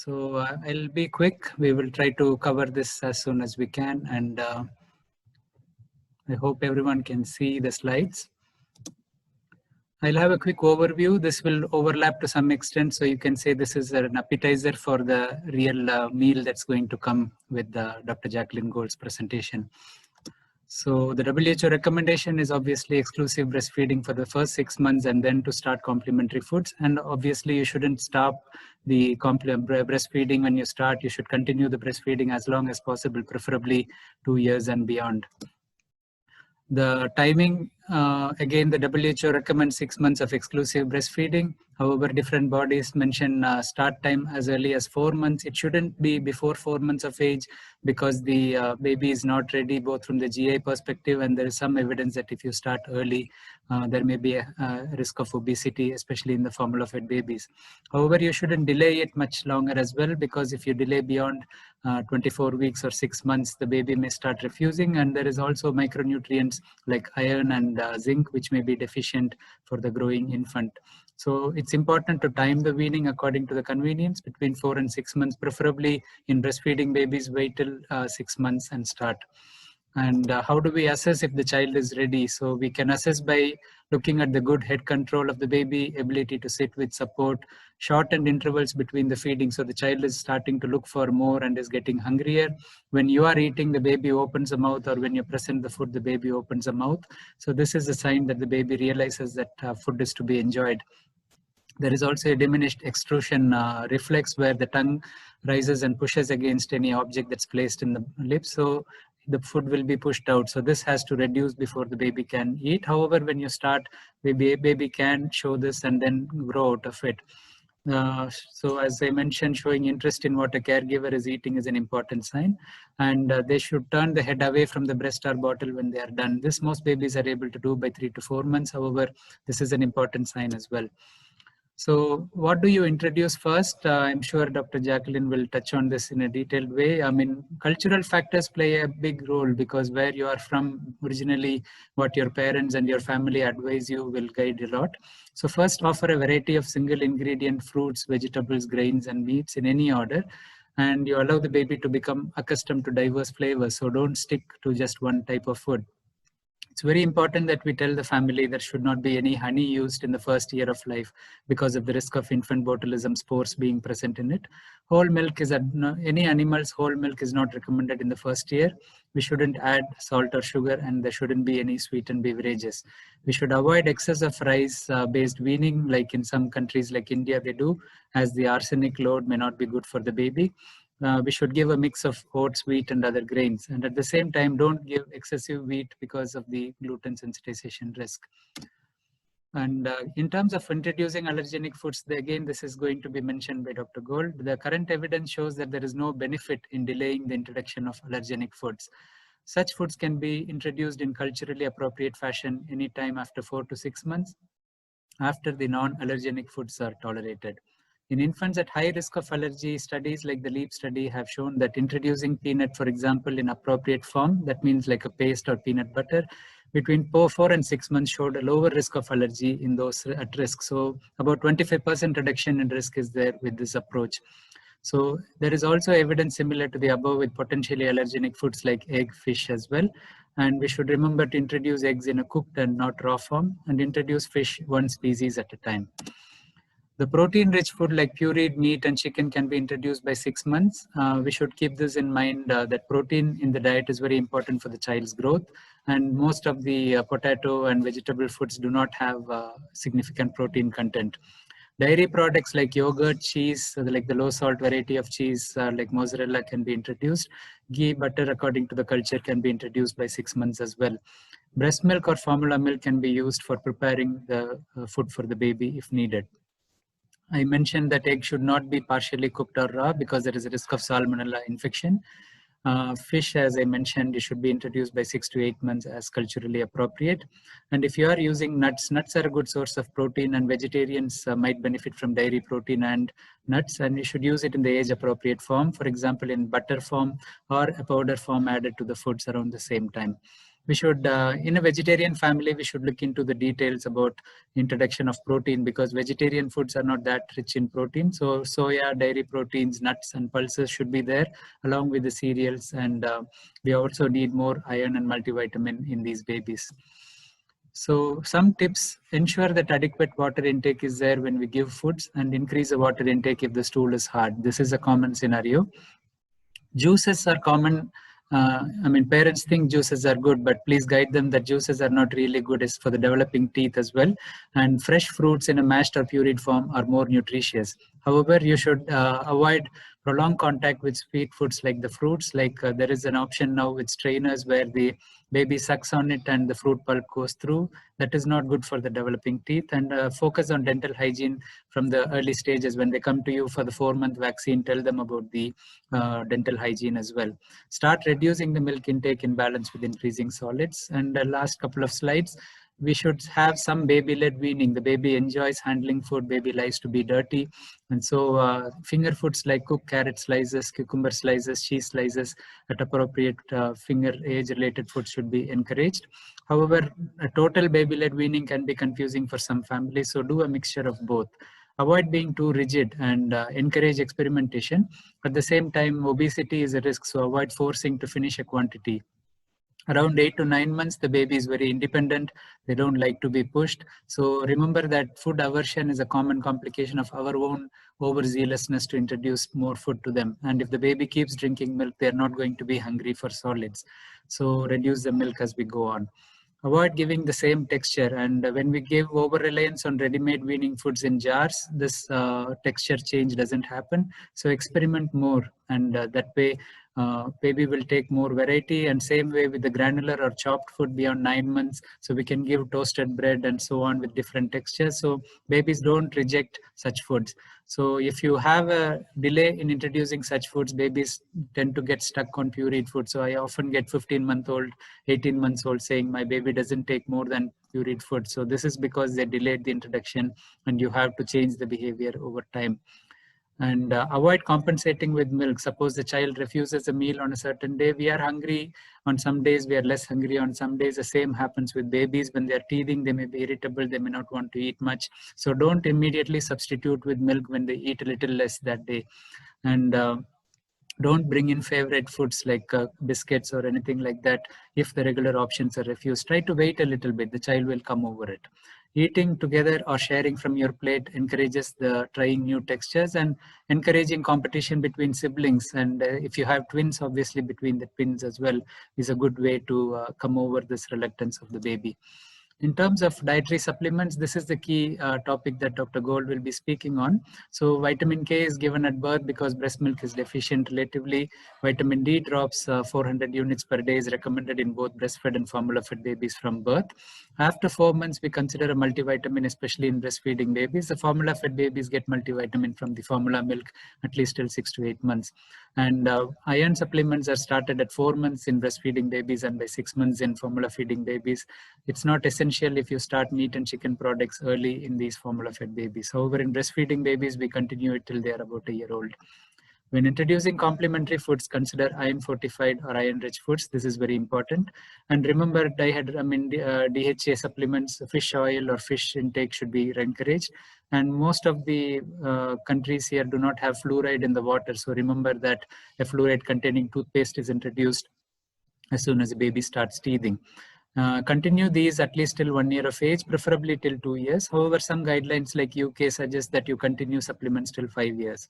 So I'll be quick. We will try to cover this as soon as we can, and I hope everyone can see the slides. I'll have a quick overview. This will overlap to some extent, so you can say this is an appetizer for the real meal that's going to come with Dr. Jacqueline Gold's presentation. So the WHO recommendation is obviously exclusive breastfeeding for the first 6 months and then to start complementary foods. And obviously you shouldn't stop the breastfeeding when you start. You should continue the breastfeeding as long as possible, preferably 2 years and beyond. The timing, again, the WHO recommends 6 months of exclusive breastfeeding. However, different bodies mention start time as early as 4 months. It shouldn't be before 4 months of age because the baby is not ready, both from the GI perspective, and there is some evidence that if you start early, there may be a risk of obesity, especially in the formula-fed babies. However, you shouldn't delay it much longer as well, because if you delay beyond 24 weeks or 6 months, the baby may start refusing, and there is also micronutrients like iron and zinc, which may be deficient for the growing infant. So it's important to time the weaning according to the convenience between 4 and 6 months, preferably in breastfeeding babies, wait till 6 months and start. And how do we assess if the child is ready? So we can assess by looking at the good head control of the baby, ability to sit with support, shortened intervals between the feeding. So the child is starting to look for more and is getting hungrier. When you are eating, the baby opens the mouth, or when you present the food, the baby opens the mouth. So this is a sign that the baby realizes that food is to be enjoyed. There is also a diminished extrusion reflex where the tongue rises and pushes against any object that's placed in the lips. So the food will be pushed out. So this has to reduce before the baby can eat. However, when you start, baby can show this and then grow out of it. So as I mentioned, showing interest in what a caregiver is eating is an important sign, and they should turn the head away from the breast or bottle when they are done. This most babies are able to do by 3 to 4 months. However, this is an important sign as well. So what do you introduce first? I'm sure Dr. Jacqueline will touch on this in a detailed way. I mean, cultural factors play a big role, because where you are from originally, what your parents and your family advise you will guide a lot. So first, offer a variety of single ingredient fruits, vegetables, grains, and meats in any order. And you allow the baby to become accustomed to diverse flavors. So don't stick to just one type of food. It's very important that we tell the family there should not be any honey used in the first year of life because of the risk of infant botulism spores being present in it. Whole milk is any animal's whole milk is not recommended in the first year. We shouldn't add salt or sugar, and there shouldn't be any sweetened beverages. We should avoid excess of rice-based weaning, like in some countries like India they do, as the arsenic load may not be good for the baby. We should give a mix of oats, wheat, and other grains. And at the same time, don't give excessive wheat because of the gluten sensitization risk. And in terms of introducing allergenic foods, again, this is going to be mentioned by Dr. Gold. The current evidence shows that there is no benefit in delaying the introduction of allergenic foods. Such foods can be introduced in culturally appropriate fashion anytime after 4 to 6 months, after the non-allergenic foods are tolerated. In infants at high risk of allergy, studies like the LEAP study have shown that introducing peanut, for example, in appropriate form, that means like a paste or peanut butter, between 4 and 6 months showed a lower risk of allergy in those at risk. So about 25% reduction in risk is there with this approach. So there is also evidence similar to the above with potentially allergenic foods like egg, fish as well. And we should remember to introduce eggs in a cooked and not raw form, and introduce fish one species at a time. The protein-rich food like pureed meat and chicken can be introduced by 6 months. We should keep this in mind that protein in the diet is very important for the child's growth, and most of the potato and vegetable foods do not have significant protein content. Dairy products like yogurt, cheese, like the low-salt variety of cheese like mozzarella can be introduced. Ghee, butter, according to the culture, can be introduced by 6 months as well. Breast milk or formula milk can be used for preparing the food for the baby if needed. I mentioned that egg should not be partially cooked or raw because there is a risk of salmonella infection. Fish, as I mentioned, it should be introduced by 6 to 8 months as culturally appropriate. And if you are using nuts, nuts are a good source of protein, and vegetarians might benefit from dairy protein and nuts, and you should use it in the age appropriate form, for example, in butter form or a powder form added to the foods around the same time. We should, in a vegetarian family, we should look into the details about introduction of protein, because vegetarian foods are not that rich in protein. So soya, dairy proteins, nuts and pulses should be there along with the cereals. And we also need more iron and multivitamin in these babies. So some tips: ensure that adequate water intake is there when we give foods, and increase the water intake if the stool is hard. This is a common scenario. Juices are common. I mean, parents think juices are good, but please guide them that juices are not really good as for the developing teeth as well. And fresh fruits in a mashed or pureed form are more nutritious. However, you should avoid prolonged contact with sweet foods like the fruits. Like there is an option now with strainers where the baby sucks on it and the fruit pulp goes through. That is not good for the developing teeth. And focus on dental hygiene from the early stages. When they come to you for the 4-month vaccine, tell them about the dental hygiene as well. Start reducing the milk intake in balance with increasing solids. And the last couple of slides, we should have some baby-led weaning. The baby enjoys handling food. Baby likes to be dirty. And so finger foods like cooked carrot slices, cucumber slices, cheese slices at appropriate finger age-related food should be encouraged. However, a total baby-led weaning can be confusing for some families. So do a mixture of both. Avoid being too rigid and encourage experimentation. At the same time, obesity is a risk, so avoid forcing to finish a quantity. Around 8 to 9 months, the baby is very independent. They don't like to be pushed. So remember that food aversion is a common complication of our own overzealousness to introduce more food to them. And if the baby keeps drinking milk, they're not going to be hungry for solids. So reduce the milk as we go on. Avoid giving the same texture. And when we give over-reliance on ready-made weaning foods in jars, this texture change doesn't happen. So experiment more, and that way baby will take more variety. And same way with the granular or chopped food beyond 9 months. So we can give toasted bread and so on with different textures. So babies don't reject such foods. So if you have a delay in introducing such foods, babies tend to get stuck on pureed food. So I often get 15-month-old, 18 months old saying my baby doesn't take more than pureed food. So this is because they delayed the introduction, and you have to change the behavior over time. And avoid compensating with milk. Suppose the child refuses a meal on a certain day. We are hungry on some days, we are less hungry on some days. The same happens with babies. When they are teething, they may be irritable, they may not want to eat much. So don't immediately substitute with milk when they eat a little less that day. And don't bring in favorite foods like biscuits or anything like that. If the regular options are refused, try to wait a little bit. The child will come over it. Eating together or sharing from your plate encourages the trying new textures, and encouraging competition between siblings. And if you have twins, obviously between the twins as well is a good way to come over this reluctance of the baby. In terms of dietary supplements, this is the key topic that Dr. Gold will be speaking on. So vitamin K is given at birth because breast milk is deficient relatively. Vitamin D drops 400 units per day is recommended in both breastfed and formula-fed babies from birth. After 4 months, we consider a multivitamin, especially in breastfeeding babies. The formula-fed babies get multivitamin from the formula milk at least till 6 to 8 months. And iron supplements are started at 4 months in breastfeeding babies and by 6 months in formula feeding babies. It's not essential if you start meat and chicken products early in these formula-fed babies. However, in breastfeeding babies, we continue it till they are about a year old. When introducing complementary foods, consider iron-fortified or iron-rich foods. This is very important. And remember, DHA supplements, fish oil or fish intake should be encouraged. And most of the countries here do not have fluoride in the water. So remember that a fluoride-containing toothpaste is introduced as soon as the baby starts teething. Continue these at least till 1 year of age, preferably till 2 years. However, some guidelines like UK suggest that you continue supplements till 5 years.